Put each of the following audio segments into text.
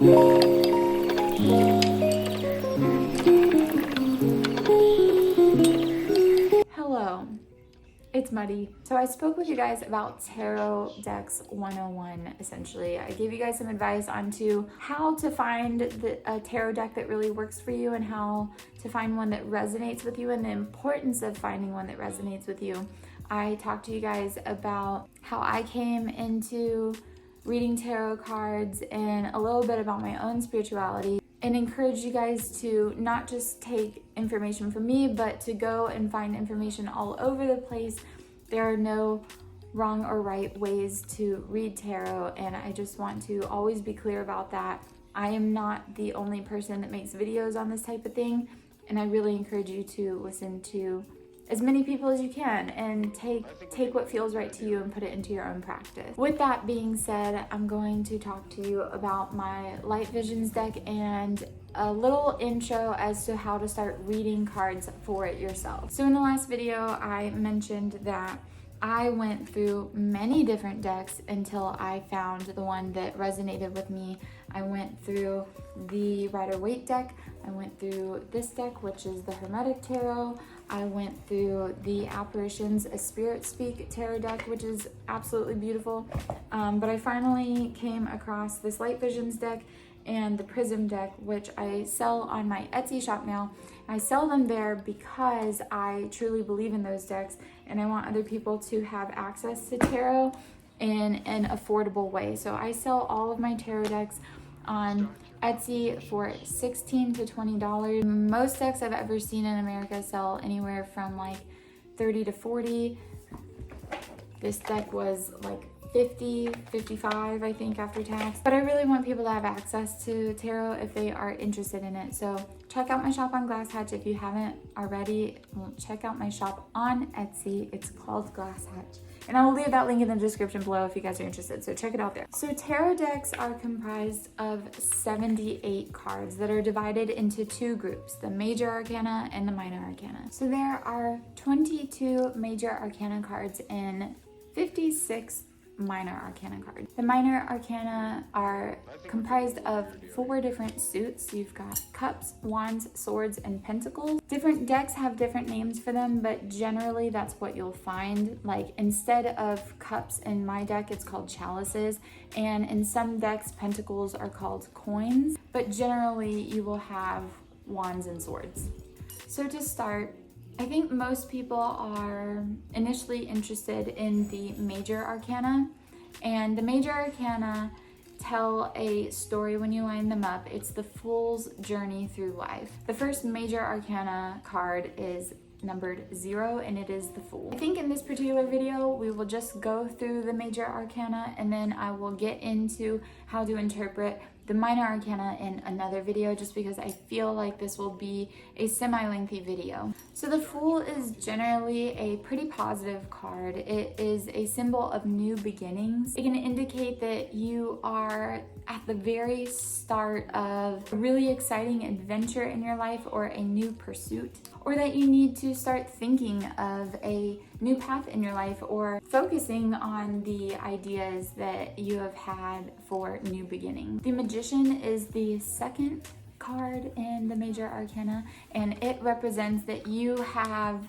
Hello, it's Muddy. So I spoke with you guys about Tarot Decks 101, essentially. I gave you guys some advice onto how to find a tarot deck that really works for you and how to find one that resonates with you and the importance of finding one that resonates with you. I talked to you guys about how I came into reading tarot cards and a little bit about my own spirituality, and encourage you guys to not just take information from me, but to go and find information all over the place. There are no wrong or right ways to read tarot, and I just want to always be clear about that. I am not the only person that makes videos on this type of thing, and I really encourage you to listen to as many people as you can and take what feels right to you and put it into your own practice. With that being said, I'm going to talk to you about my Light Visions deck and a little intro as to how to start reading cards for it yourself. So in the last video, I mentioned that I went through many different decks until I found the one that resonated with me. I went through the Rider-Waite deck. I went through this deck, which is the Hermetic Tarot. I went through the Apparitions, a Spirit Speak tarot deck, which is absolutely beautiful. But I finally came across this Light Visions deck and the Prism deck, which I sell on my Etsy shop now. I sell them there because I truly believe in those decks and I want other people to have access to tarot in an affordable way. So I sell all of my tarot decks on Etsy for $16 to $20. Most decks I've ever seen in America sell anywhere from like $30 to $40. This deck was like $50, $55, I think, after tax. But I really want people to have access to tarot if they are interested in it. So check out my shop on Glass Hatch if you haven't already. Check out my shop on Etsy. It's called Glass Hatch. And I will leave that link in the description below if you guys are interested, so check it out there. So tarot decks are comprised of 78 cards that are divided into two groups, the Major Arcana and the Minor Arcana. So there are 22 Major Arcana cards and 56 Minor Arcana cards. The Minor Arcana are comprised of 4 different suits. You've got Cups, Wands, Swords, and Pentacles. Different decks have different names for them, but generally that's what you'll find. Like instead of Cups in my deck, it's called Chalices, and in some decks, Pentacles are called Coins, but generally you will have Wands and Swords. So to start, I think most people are initially interested in the Major Arcana, and the Major Arcana tell a story when you line them up. It's the Fool's journey through life. The first Major Arcana card is numbered 0, and it is the Fool. I think in this particular video we will just go through the Major Arcana and then I will get into how to interpret the Minor Arcana in another video, just because I feel like this will be a semi-lengthy video. So the Fool is generally a pretty positive card. It is a symbol of new beginnings. It can indicate that you are at the very start of a really exciting adventure in your life or a new pursuit, or that you need to start thinking of a new path in your life or focusing on the ideas that you have had for new beginnings. The Magician is the second card in the Major Arcana, and it represents that you have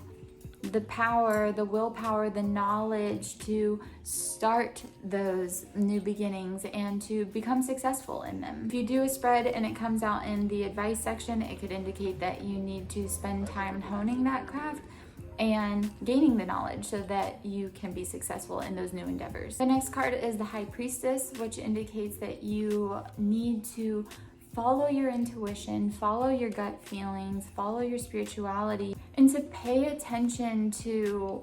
the power, the willpower, the knowledge to start those new beginnings and to become successful in them. If you do a spread and it comes out in the advice section, it could indicate that you need to spend time honing that craft and gaining the knowledge so that you can be successful in those new endeavors. The next card is the High Priestess, which indicates that you need to follow your intuition, follow your gut feelings, follow your spirituality, and to pay attention to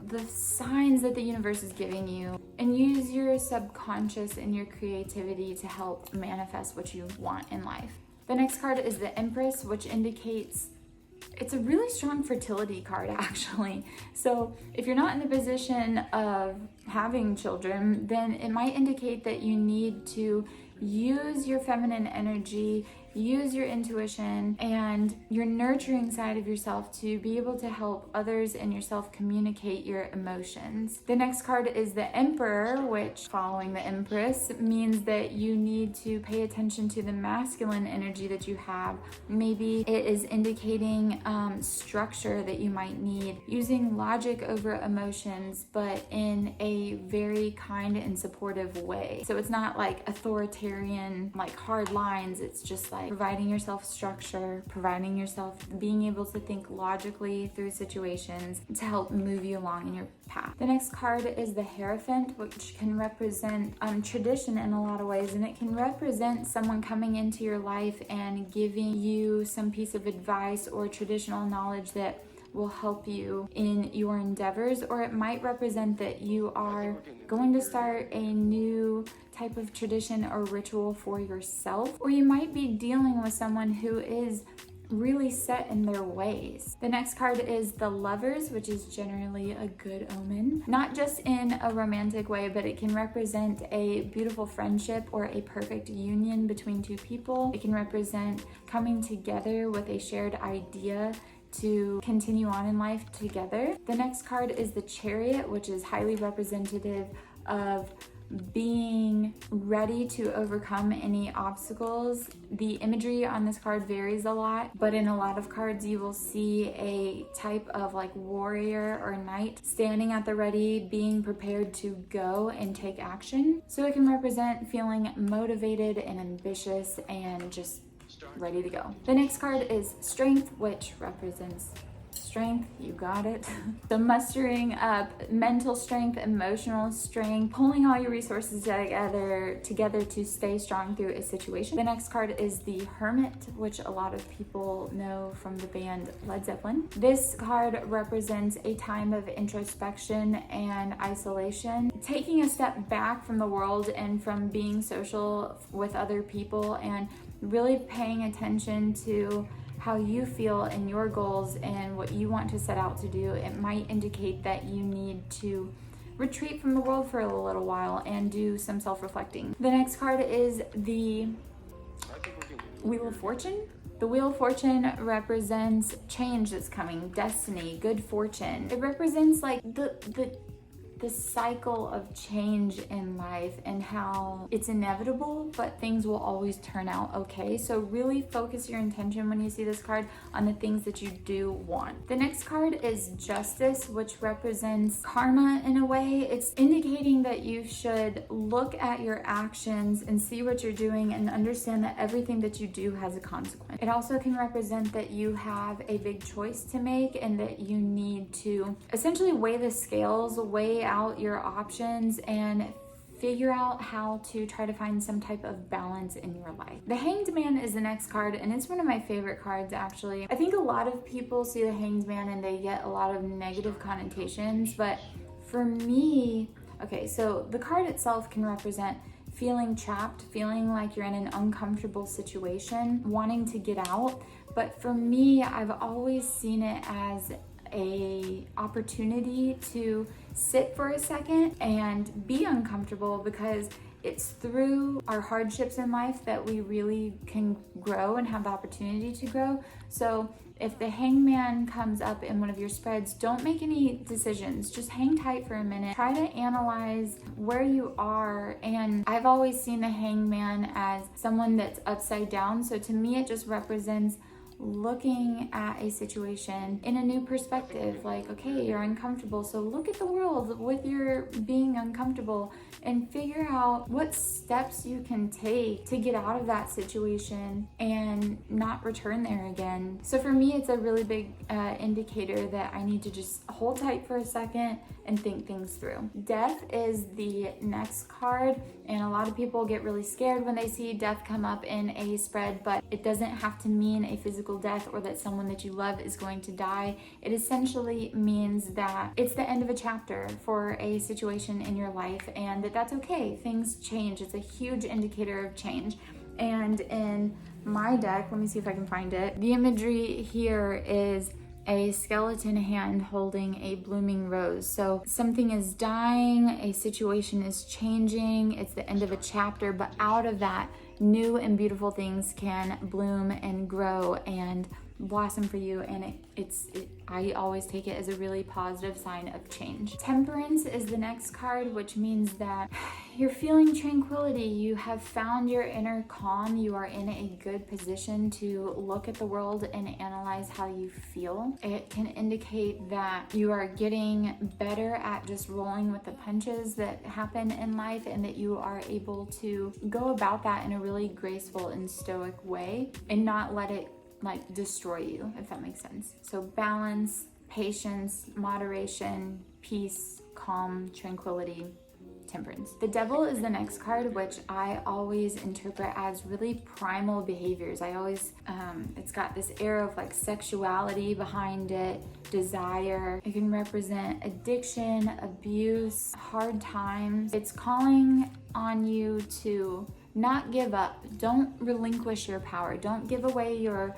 the signs that the universe is giving you, and use your subconscious and your creativity to help manifest what you want in life. The next card is the Empress, which indicates it's a really strong fertility card, actually. So if you're not in the position of having children, then it might indicate that you need to use your feminine energy use your intuition and your nurturing side of yourself to be able to help others and yourself communicate your emotions. The next card is the Emperor, which, following the Empress, means that you need to pay attention to the masculine energy that you have. Maybe it is indicating structure that you might need, using logic over emotions, but in a very kind and supportive way. So it's not like authoritarian, like hard lines. It's just like providing yourself structure, providing yourself being able to think logically through situations to help move you along in your path. The next card is the Hierophant, which can represent tradition in a lot of ways, and it can represent someone coming into your life and giving you some piece of advice or traditional knowledge that will help you in your endeavors, or it might represent that you are going to start a new type of tradition or ritual for yourself, or you might be dealing with someone who is really set in their ways. The next card is the Lovers, which is generally a good omen, not just in a romantic way, but it can represent a beautiful friendship or a perfect union between two people. It can represent coming together with a shared idea to continue on in life together. The next card is the Chariot, which is highly representative of being ready to overcome any obstacles. The imagery on this card varies a lot, but in a lot of cards you will see a type of like warrior or knight standing at the ready, being prepared to go and take action. So it can represent feeling motivated and ambitious and just ready to go. The next card is Strength, which represents strength, you got it. So mustering up mental strength, emotional strength, pulling all your resources together to stay strong through a situation. The next card is the Hermit, which a lot of people know from the band Led Zeppelin. This card represents a time of introspection and isolation, taking a step back from the world and from being social with other people, and really paying attention to how you feel and your goals and what you want to set out to do. It might indicate that you need to retreat from the world for a little while and do some self-reflecting. The next card is the Wheel of Fortune. The Wheel of Fortune represents change that's coming, destiny, good fortune. It represents like the cycle of change in life and how it's inevitable, but things will always turn out okay. So really focus your intention when you see this card on the things that you do want. The next card is Justice, which represents karma in a way. It's indicating that you should look at your actions and see what you're doing and understand that everything that you do has a consequence. It also can represent that you have a big choice to make and that you need to essentially weigh the scales, weigh out your options, and figure out how to try to find some type of balance in your life. The Hanged Man is the next card, and it's one of my favorite cards actually. I think a lot of people see the Hanged Man and they get a lot of negative connotations, but for me, okay, so the card itself can represent feeling trapped, feeling like you're in an uncomfortable situation, wanting to get out. But for me, I've always seen it as a opportunity to sit for a second and be uncomfortable, because it's through our hardships in life that we really can grow and have the opportunity to grow. So if the Hangman comes up in one of your spreads, don't make any decisions. Just hang tight for a minute. Try to analyze where you are. And I've always seen the Hangman as someone that's upside down. So to me, it just represents looking at a situation in a new perspective. Like, okay, you're uncomfortable, so look at the world with your being uncomfortable and figure out what steps you can take to get out of that situation and not return there again. So for me, it's a really big indicator that I need to just hold tight for a second and think things through. Death is the next card, and a lot of people get really scared when they see death come up in a spread, but it doesn't have to mean a physical death or that someone that you love is going to die. It essentially means that it's the end of a chapter for a situation in your life, and that's okay. Things change. It's a huge indicator of change. And in my deck, let me see if I can find it. The imagery here is a skeleton hand holding a blooming rose. So something is dying, a situation is changing, it's the end of a chapter, but out of that, new and beautiful things can bloom and grow and blossom for you, and I always take it as a really positive sign of change. Temperance is the next card, which means that you're feeling tranquility. You have found your inner calm. You are in a good position to look at the world and analyze how you feel. It can indicate that you are getting better at just rolling with the punches that happen in life, and that you are able to go about that in a really graceful and stoic way and not let it like destroy you, if that makes sense. So balance, patience, moderation, peace, calm, tranquility, temperance. The devil is the next card, which I always interpret as really primal behaviors. I always, it's got this air of like sexuality behind it, desire. It can represent addiction, abuse, hard times. It's calling on you to not give up. Don't relinquish your power. Don't give away your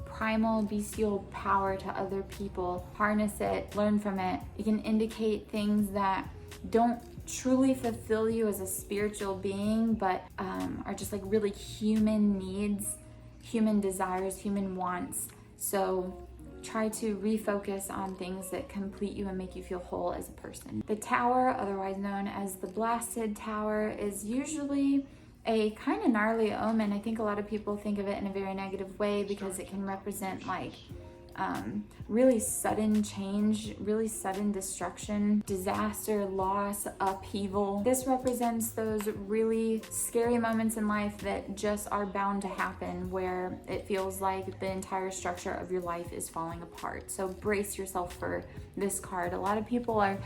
primal bestial power to other people. Harness it, learn from it. It can indicate things that don't truly fulfill you as a spiritual being, but are just like really human needs, human desires, human wants. So try to refocus on things that complete you and make you feel whole as a person. The Tower, otherwise known as the Blasted Tower, is usually a kind of gnarly omen. I think a lot of people think of it in a very negative way because it can represent like really sudden change, really sudden destruction, disaster, loss, upheaval. This represents those really scary moments in life that just are bound to happen, where it feels like the entire structure of your life is falling apart. So brace yourself for this card. A lot of people are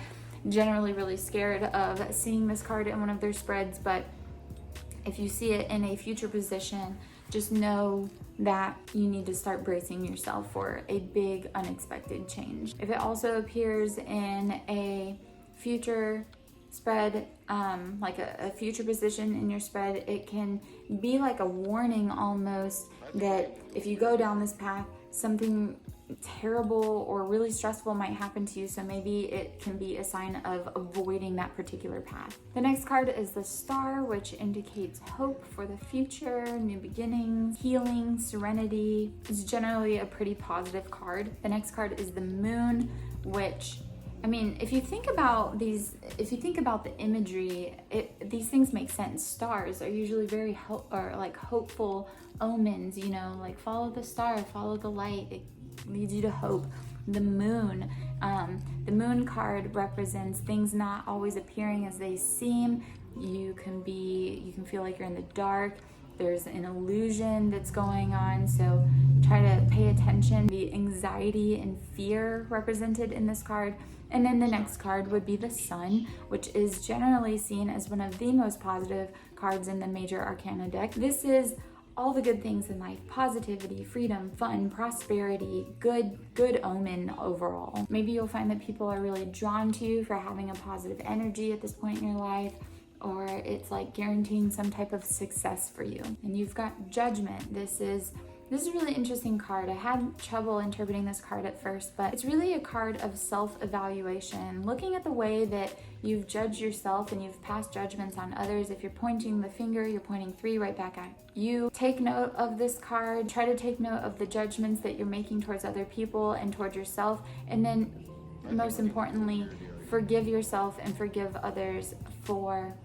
generally really scared of seeing this card in one of their spreads, but if you see it in a future position, just know that you need to start bracing yourself for a big unexpected change. If it also appears in a future spread, like a future position in your spread, it can be like a warning almost that if you go down this path, something terrible or really stressful might happen to you. So maybe it can be a sign of avoiding that particular path. The next card is the Star, which indicates hope for the future, new beginnings, healing, serenity. It's generally a pretty positive card. The next card is the Moon, which, I mean, if you think about the imagery, these things make sense. Stars are usually very hopeful omens, you know, like follow the star, follow the light. It leads you to hope. The Moon card represents things not always appearing as they seem. You can feel like you're in the dark. There's an illusion that's going on, so try to pay attention. The anxiety and fear represented in this card. And then the next card would be the Sun, which is generally seen as one of the most positive cards in the major arcana deck. This is all the good things in life: positivity, freedom, fun, prosperity, good omen overall. Maybe you'll find that people are really drawn to you for having a positive energy at this point in your life, or it's like guaranteeing some type of success for you. And you've got Judgment. This is a really interesting card. I had trouble interpreting this card at first, but it's really a card of self-evaluation, looking at the way that you've judged yourself and you've passed judgments on others. If you're pointing the finger, you're pointing 3 right back at you. Take note of this card. Try to take note of the judgments that you're making towards other people and towards yourself. And then, most importantly, forgive yourself and forgive others for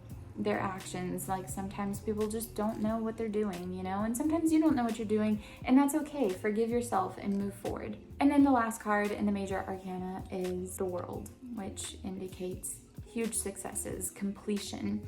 their actions. Like, sometimes people just don't know what they're doing, you know, and sometimes you don't know what you're doing, and that's okay. Forgive yourself and move forward. And then the last card in the major arcana is the World, which indicates huge successes, completion,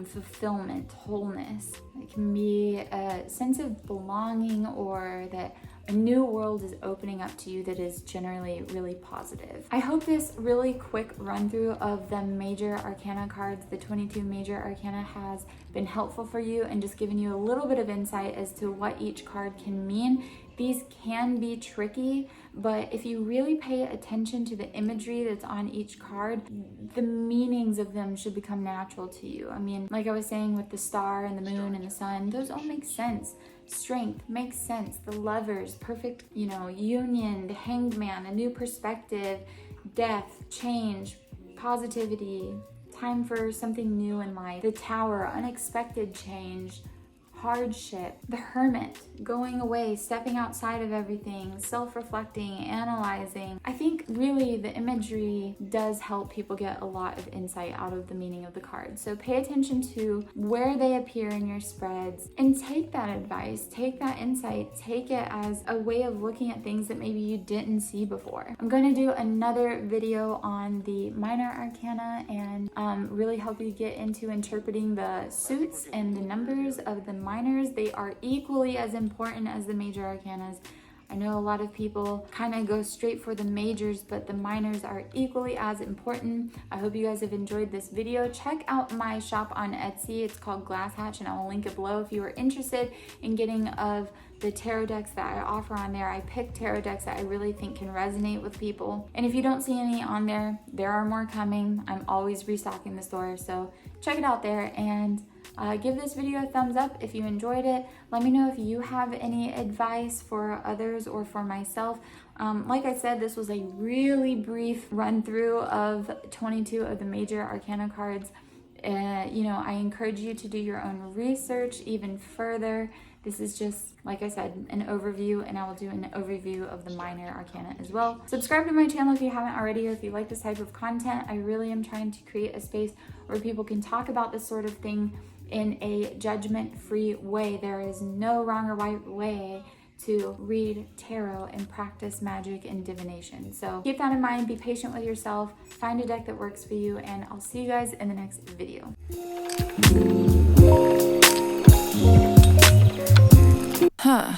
fulfillment, wholeness. It can be a sense of belonging, or that a new world is opening up to you that is generally really positive. I hope this really quick run through of the major arcana cards, the 22 major arcana, has been helpful for you and just given you a little bit of insight as to what each card can mean. These can be tricky, but if you really pay attention to the imagery that's on each card, the meanings of them should become natural to you. I mean, like I was saying with the Star and the Moon and the Sun, those all make sense. Strength makes sense. The Lovers, perfect, you know, union. The Hanged Man, a new perspective. Death, change, positivity, time for something new in life. The Tower, unexpected change, hardship, the hermit, going away, stepping outside of everything, self-reflecting, analyzing. I think really the imagery does help people get a lot of insight out of the meaning of the cards. So pay attention to where they appear in your spreads and take that advice, take that insight, take it as a way of looking at things that maybe you didn't see before. I'm going to do another video on the minor arcana and really help you get into interpreting the suits and the numbers of the minors. They are equally as important as the major arcanas. I know a lot of people kind of go straight for the majors, but the minors are equally as important. I hope you guys have enjoyed this video. Check out my shop on Etsy. It's called Glass Hatch, and I will link it below if you are interested in getting of the tarot decks that I offer on there. I pick tarot decks that I really think can resonate with people. And if you don't see any on there, there are more coming. I'm always restocking the store, so check it out there, and give this video a thumbs up if you enjoyed it. Let me know if you have any advice for others or for myself. Like I said, this was a really brief run through of 22 of the major arcana cards. You know, I encourage you to do your own research even further. This is just, like I said, an overview, and I will do an overview of the minor arcana as well. Subscribe to my channel if you haven't already, or if you like this type of content. I really am trying to create a space where people can talk about this sort of thing in a judgment-free way. There is no wrong or right way to read tarot and practice magic and divination. So keep that in mind, be patient with yourself, find a deck that works for you, and I'll see you guys in the next video. Huh.